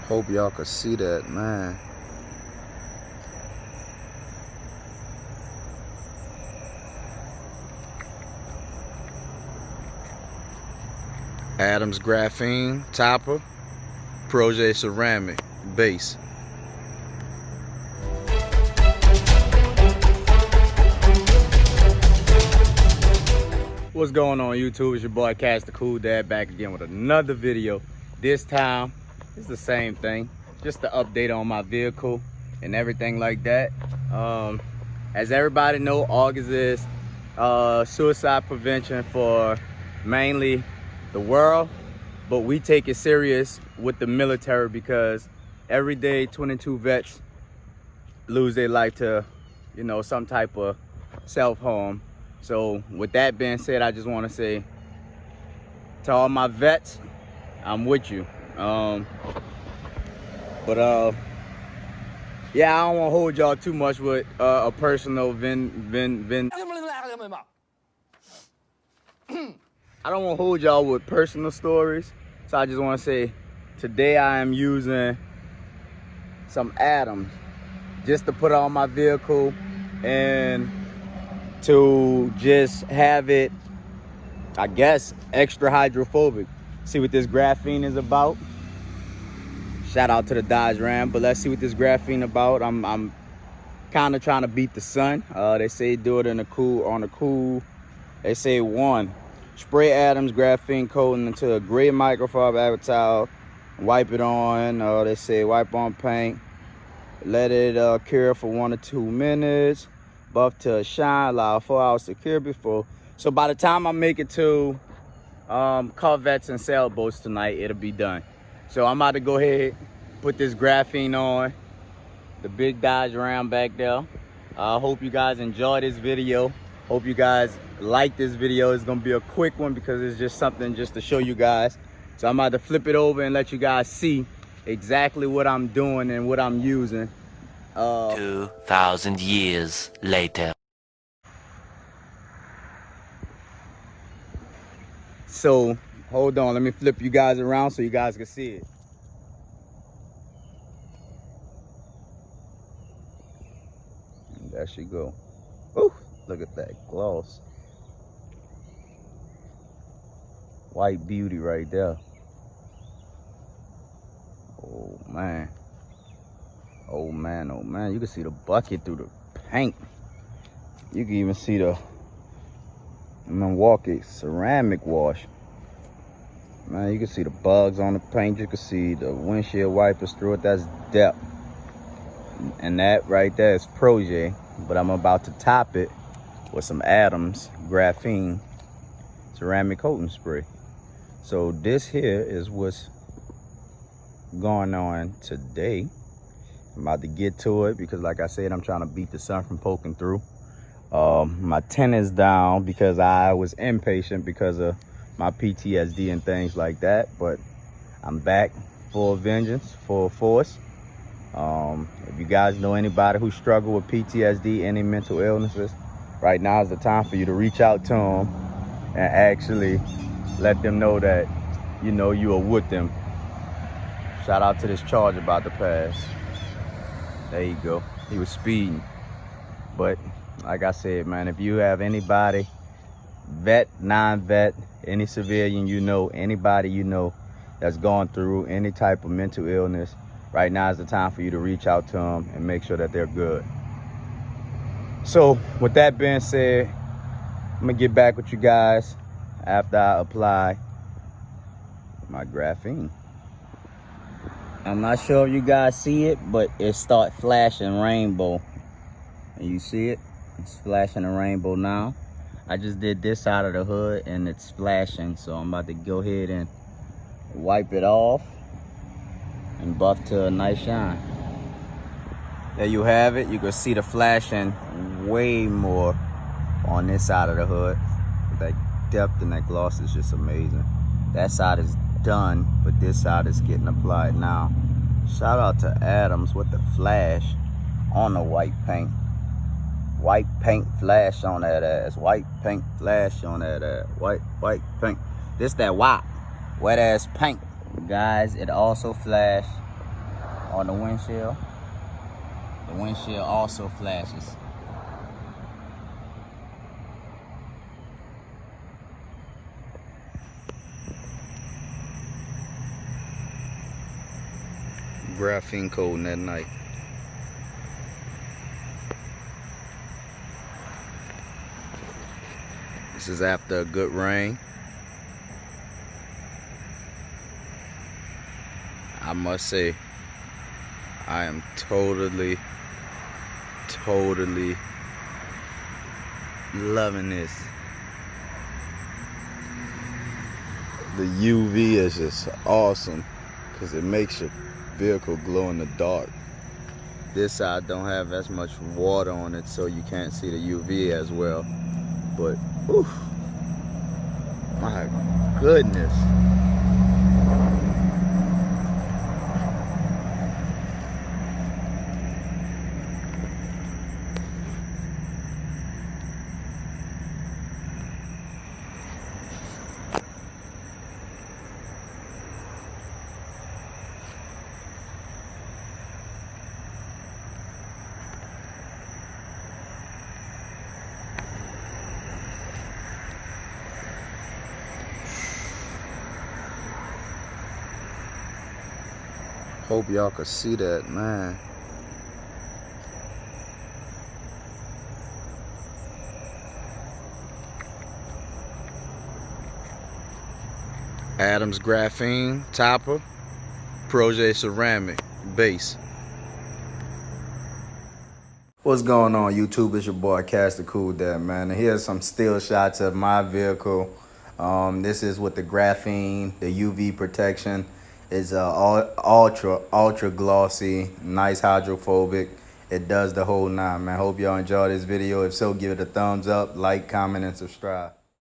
Hope y'all could see that, man. Adams Graphene topper, Polishes ceramic base. What's going on, YouTube? It's your boy Cash the Cool Dad back again with another video. This time it's the same thing, just the update on my vehicle and everything like that. As everybody know, August is suicide prevention for mainly the world, but we take it serious with the military because every day 22 vets lose their life to, you know, some type of self-harm. So with that being said, I just want to say to all my vets, I'm with you. Yeah, I don't want to hold y'all too much with a personal I don't want to hold y'all with personal stories. So I just want to say today I am using some Adams just to put on my vehicle and to just have it, I guess, extra hydrophobic. See what this graphene is about. Shout out to the Dodge Ram, but let's see what this graphene about. I'm kind of trying to beat the sun. They say do it in a cool. They say 1, spray Adams Graphene Coating into a gray microfiber towel, wipe it on. They say wipe on paint, let it cure for 1 to 2 minutes. Buff to shine, allow 4 hours to cure before. So by the time I make it to Corvettes and sailboats tonight, it'll be done. So I'm about to go ahead, put this graphene on the big Dodge Ram back there. I hope you guys enjoy this video. Hope you guys like this video. It's gonna be a quick one because it's just something just to show you guys. So I'm about to flip it over and let you guys see exactly what I'm doing and what I'm using. 2,000 years later. So hold on, let me flip you guys around so you guys can see it. And there she go. Ooh, look at that gloss. White beauty right there. Oh man. Oh man, oh man, you can see the bucket through the paint. You can even see the Milwaukee ceramic wash. Man, you can see the bugs on the paint. You can see the windshield wipers through it. That's depth. And that right there is Polishes, but I'm about to top it with some Adams Graphene ceramic coating spray. So this here is what's going on today. I'm about to get to it because, like I said, I'm trying to beat the sun from poking through. My tent is down because I was impatient because of my PTSD and things like that. But I'm back full vengeance, full force. If you guys know anybody who struggle with PTSD, any mental illnesses, right now is the time for you to reach out to them and actually let them know that, you know, you are with them. Shout out to this charge about to pass. There you go. He was speeding. But like I said, man, if you have anybody, vet, non-vet, any civilian you know, anybody you know that's going through any type of mental illness, right now is the time for you to reach out to them and make sure that they're good. So with that being said, I'm gonna get back with you guys after I apply my graphene. I'm not sure if you guys see it, but it start flashing rainbow. And you see it? It's flashing a rainbow now. I just did this side of the hood and it's flashing. So I'm about to go ahead and wipe it off and buff to a nice shine. There you have it. You can see the flashing way more on this side of the hood. That depth and that gloss is just amazing. That side is done, but this side is getting applied now. Shout out to Adams with the flash on the white paint. White paint flash on that ass. White paint flash on that ass. White paint. This that wet ass paint. Guys, it also flashed on the windshield. The windshield also flashes. Graphene coating at night. This is after a good rain. I must say, I am totally loving this. The UV is just awesome because it makes your vehicle glow in the dark. This side don't have as much water on it, so you can't see the UV as well. But, oof, my goodness. Hope y'all could see that, man. Adams Graphene topper, Polishes ceramic base. What's going on, YouTube? It's your boy Caster Cool Dad, man. And here's some still shots of my vehicle. This is with the graphene, the UV protection. It's ultra glossy, nice hydrophobic. It does the whole nine, man. Hope y'all enjoy this video. If so, give it a thumbs up, like, comment, and subscribe.